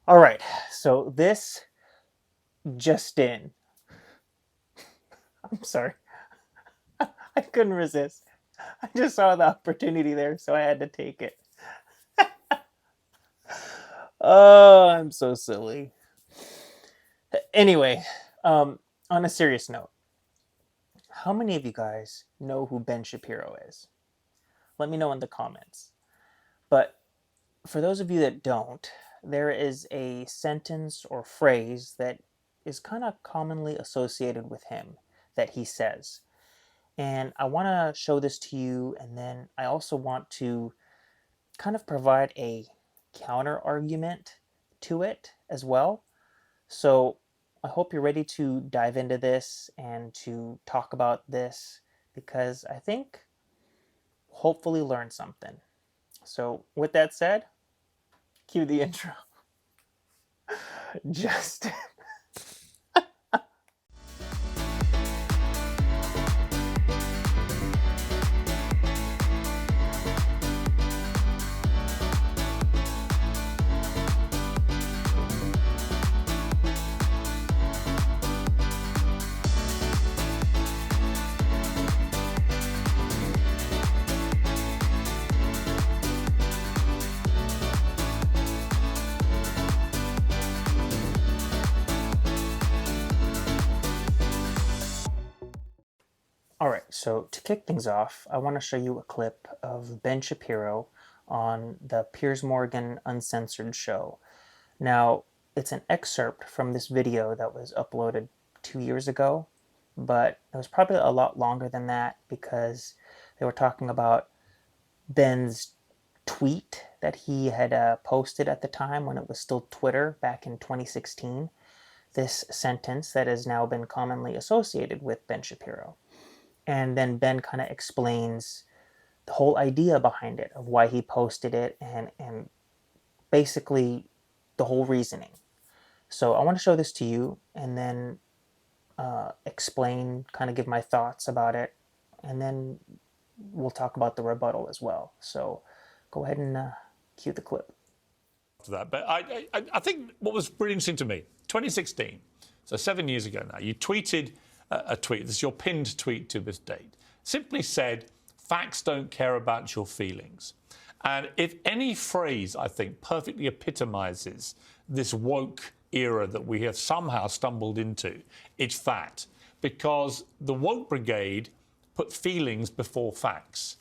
All right, so this just in. I'm sorry. I couldn't resist. I just saw the opportunity there, so I had to take it. Oh, I'm so silly. Anyway, on a serious note, how many of you guys know who Ben Shapiro is? Let me know in the comments. But for those of you that don't, there is a sentence or phrase that is kind of commonly associated with him that he says. And I want to show this to you, and then I also want to kind of provide a counter argument to it as well. So I hope you're ready to dive into this and to talk about this because I think hopefully learn something. So with that said, cue the intro. Just all right, so to kick things off, I want to show you a clip of Ben Shapiro on the Piers Morgan Uncensored show. Now, it's an excerpt from this video that was uploaded 2 years ago, but it was probably a lot longer than that because they were talking about Ben's tweet that he had posted at the time when it was still Twitter back in 2016. This sentence that has now been commonly associated with Ben Shapiro. And then Ben kind of explains the whole idea behind it, of why he posted it, and basically the whole reasoning. So I want to show this to you and then explain, kind of give my thoughts about it, and then we'll talk about the rebuttal as well. So go ahead and cue the clip. To that, but I think what was really interesting to me, 2016, so 7 years ago now, you tweeted a tweet. This is your pinned tweet to this date. Simply said, "Facts don't care about your feelings." And if any phrase, I think, perfectly epitomises this woke era that we have somehow stumbled into, it's that. Because the woke brigade put feelings before facts.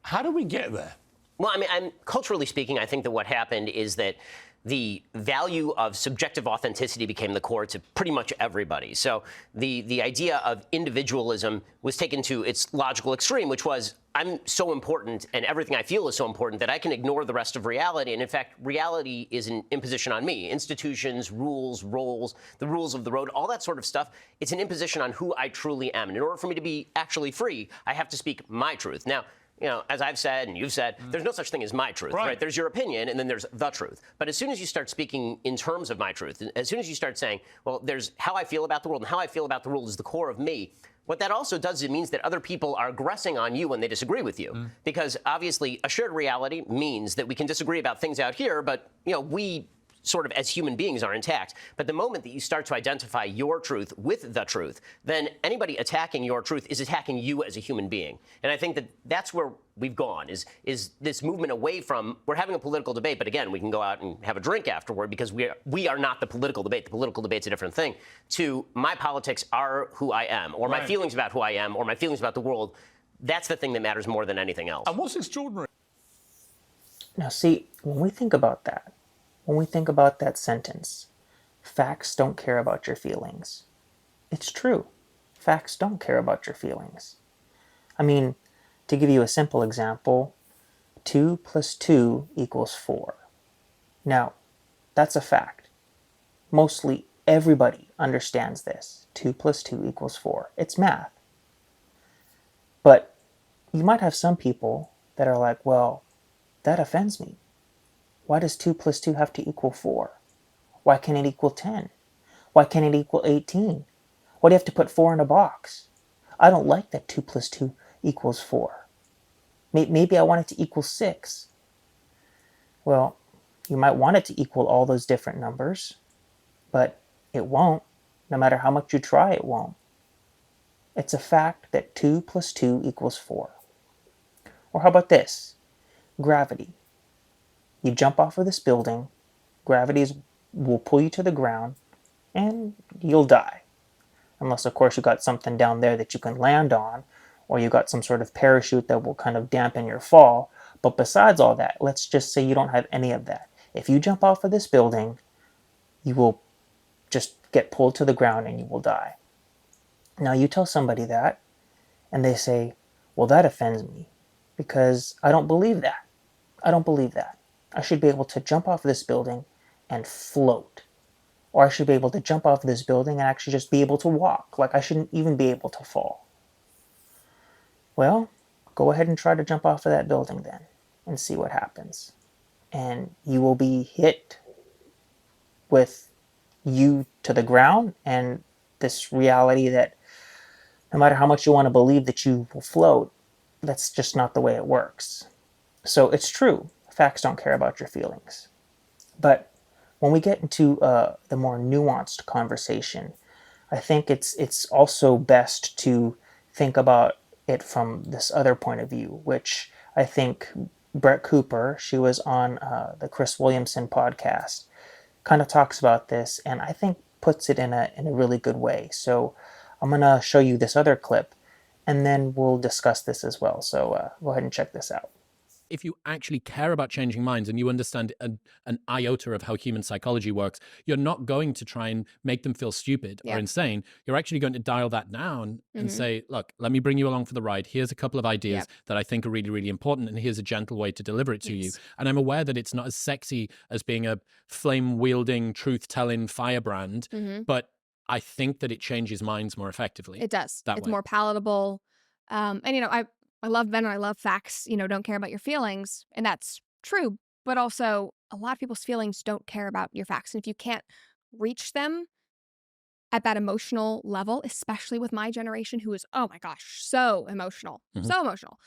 How do we get there? Well, I mean, culturally speaking, I think that what happened is that the value of subjective authenticity became the core to pretty much everybody. So the idea of individualism was taken to its logical extreme, which was, I'm so important and everything I feel is so important that I can ignore the rest of reality. And in fact, reality is an imposition on me. Institutions, rules, roles, the rules of the road, all that sort of stuff, it's an imposition on who I truly am. And in order for me to be actually free, I have to speak my truth. Now, as I've said and you've said, there's no such thing as my truth, right? There's your opinion and then there's the truth. But as soon as you start speaking in terms of my truth, as soon as you start saying, well, there's how I feel about the world, and how I feel about the world is the core of me, what that also does is it means that other people are aggressing on you when they disagree with you. Because obviously a shared reality means that we can disagree about things out here, but we sort of as human beings are intact. But the moment that you start to identify your truth with the truth, then anybody attacking your truth is attacking you as a human being. And I think that that's where we've gone, is this movement away from, we're having a political debate, but again, we can go out and have a drink afterward because we are not the political debate. The political debate's a different thing. To my politics are who I am, or my feelings about who I am, or my feelings about the world. That's the thing that matters more than anything else. And what's extraordinary? Now, see, when we think about that, when we think about that sentence, facts don't care about your feelings. It's true. Facts don't care about your feelings. I mean, to give you a simple example, 2 plus 2 equals 4. Now, that's a fact. Mostly everybody understands this. 2 plus 2 equals 4. It's math. But you might have some people that are like, well, that offends me. Why does 2 plus 2 have to equal 4? Why can't it equal 10? Why can't it equal 18? Why do you have to put 4 in a box? I don't like that 2 plus 2 equals 4. Maybe I want it to equal 6. Well, You might want it to equal all those different numbers, but it won't. No matter how much you try, it won't. It's a fact that 2 plus 2 equals 4. Or how about this? Gravity. You jump off of this building, will pull you to the ground, and you'll die. Unless, of course, you got something down there that you can land on, or you got some sort of parachute that will kind of dampen your fall. But besides all that, let's just say you don't have any of that. If you jump off of this building, you will just get pulled to the ground and you will die. Now, you tell somebody that, and they say, well, that offends me because I don't believe that. I don't believe that. I should be able to jump off this building and float. Or I should be able to jump off this building and actually just be able to walk. Like I shouldn't even be able to fall. Well, go ahead and try to jump off of that building then and see what happens. And you will be hit with you to the ground and this reality that no matter how much you want to believe that you will float, that's just not the way it works. So it's true, facts don't care about your feelings. But when we get into the more nuanced conversation, I think it's also best to think about it from this other point of view, which I think Brett Cooper, she was on the Chris Williamson podcast, kind of talks about this, and I think puts it in a really good way. So I'm going to show you this other clip, and then we'll discuss this as well. So go ahead and check this out. If you actually care about changing minds and you understand an iota of how human psychology works, you're not going to try and make them feel stupid or insane. You're actually going to dial that down and say, look, let me bring you along for the ride. Here's a couple of ideas that I think are really, really important. And here's a gentle way to deliver it to you. And I'm aware that it's not as sexy as being a flame-wielding, truth-telling firebrand, but I think that it changes minds more effectively. It does. It's way. more palatable. And, I love men and I love facts, don't care about your feelings. And that's true. But also, a lot of people's feelings don't care about your facts. And if you can't reach them at that emotional level, especially with my generation who is, oh my gosh, so emotional, so emotional.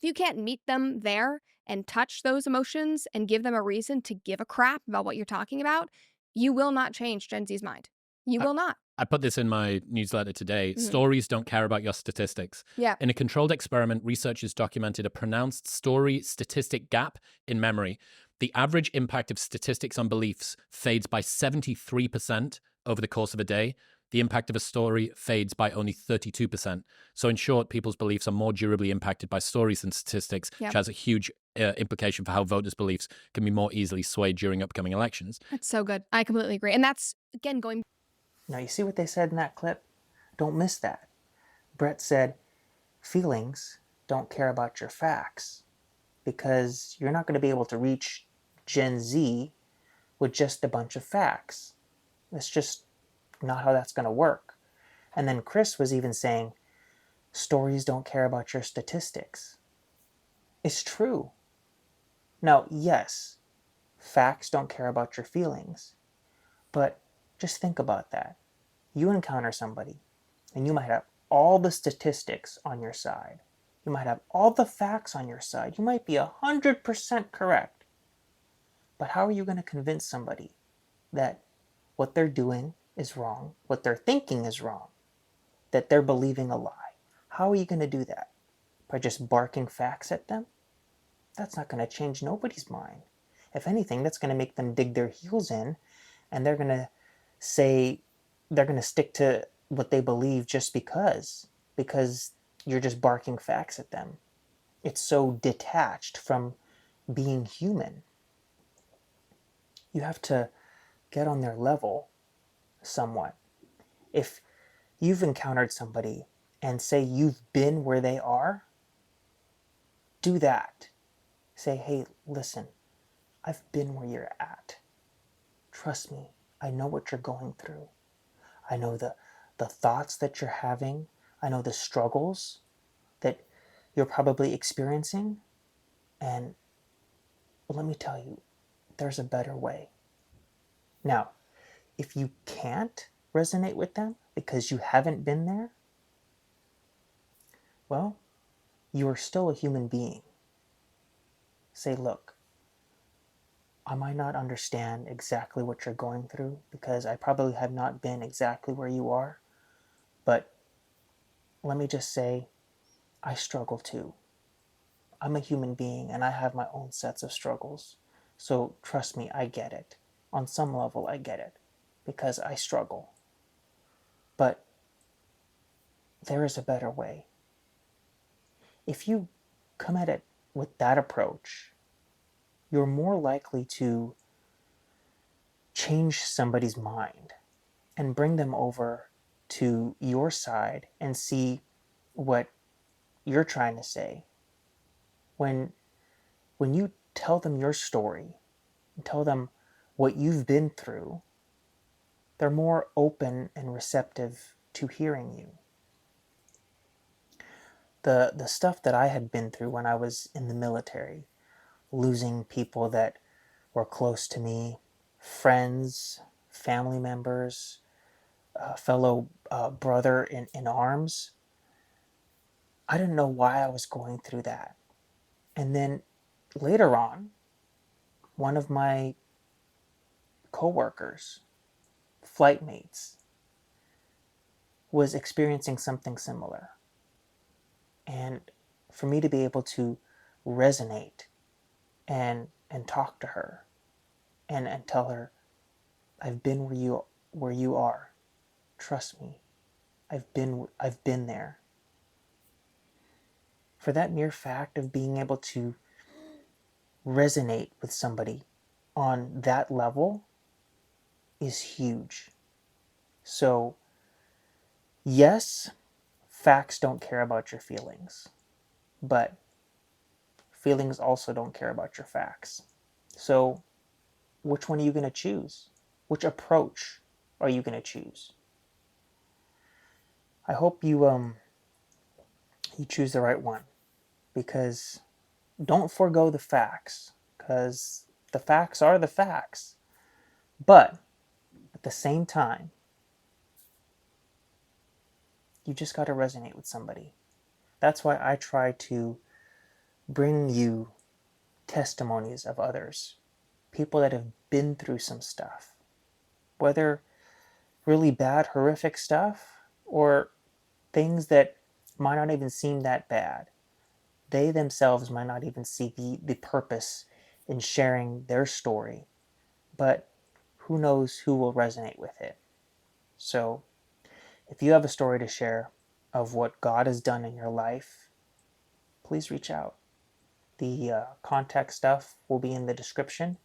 If you can't meet them there and touch those emotions and give them a reason to give a crap about what you're talking about, you will not change Gen Z's mind. You will not. I put this in my newsletter today. Stories don't care about your statistics. Yeah. In a controlled experiment, researchers documented a pronounced story-statistic gap in memory. The average impact of statistics on beliefs fades by 73% over the course of a day. The impact of a story fades by only 32%. So in short, people's beliefs are more durably impacted by stories than statistics, which has a huge implication for how voters' beliefs can be more easily swayed during upcoming elections. That's so good. I completely agree. And that's, again, going... Now, you see what they said in that clip? Don't miss that. Brett said, feelings don't care about your facts because you're not going to be able to reach Gen Z with just a bunch of facts. That's just not how that's going to work. And then Chris was even saying, stories don't care about your statistics. It's true. Now, yes, facts don't care about your feelings, but just think about that. You encounter somebody, and you might have all the statistics on your side. You might have all the facts on your side. You might be 100% correct. But how are you going to convince somebody that what they're doing is wrong, what they're thinking is wrong, that they're believing a lie? How are you going to do that? By just barking facts at them? That's not going to change nobody's mind. If anything, that's going to make them dig their heels in, and they're going to stick to what they believe just because you're just barking facts at them. It's so detached from being human. You have to get on their level somewhat. If you've encountered somebody and say you've been where they are, do that. Say, hey, listen, I've been where you're at. Trust me, I know what you're going through. I know the thoughts that you're having. I know the struggles that you're probably experiencing. And let me tell you, there's a better way. Now, if you can't resonate with them because you haven't been there, well, you are still a human being. Say, look, I might not understand exactly what you're going through because I probably have not been exactly where you are. But let me just say, I struggle too. I'm a human being and I have my own sets of struggles. So trust me, I get it. On some level, I get it because I struggle. But there is a better way. If you come at it with that approach, you're more likely to change somebody's mind and bring them over to your side and see what you're trying to say. When you tell them your story and tell them what you've been through, they're more open and receptive to hearing you. The stuff that I had been through when I was in the military, losing people that were close to me, friends, family members, fellow brother in arms, I didn't know why I was going through that. And then later on, one of my coworkers, flight mates, was experiencing something similar. And for me to be able to resonate and talk to her and tell her, I've been where you are. Trust me. I've been there. For that mere fact of being able to resonate with somebody on that level is huge. So, yes, facts don't care about your feelings, but feelings also don't care about your facts. So, which one are you going to choose? Which approach are you going to choose? I hope you choose the right one, because don't forego the facts, because the facts are the facts. But at the same time, you just got to resonate with somebody. That's why I try to bring you testimonies of others, people that have been through some stuff, whether really bad, horrific stuff or things that might not even seem that bad. They themselves might not even see the purpose in sharing their story, but who knows who will resonate with it. So, if you have a story to share of what God has done in your life, please reach out. The contact stuff will be in the description.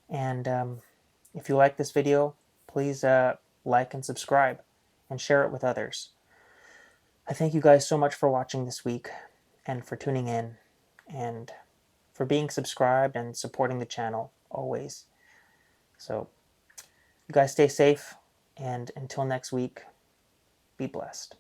And if you like this video, please like and subscribe and share it with others. I thank you guys so much for watching this week and for tuning in and for being subscribed and supporting the channel always. So, you guys stay safe, and until next week, be blessed.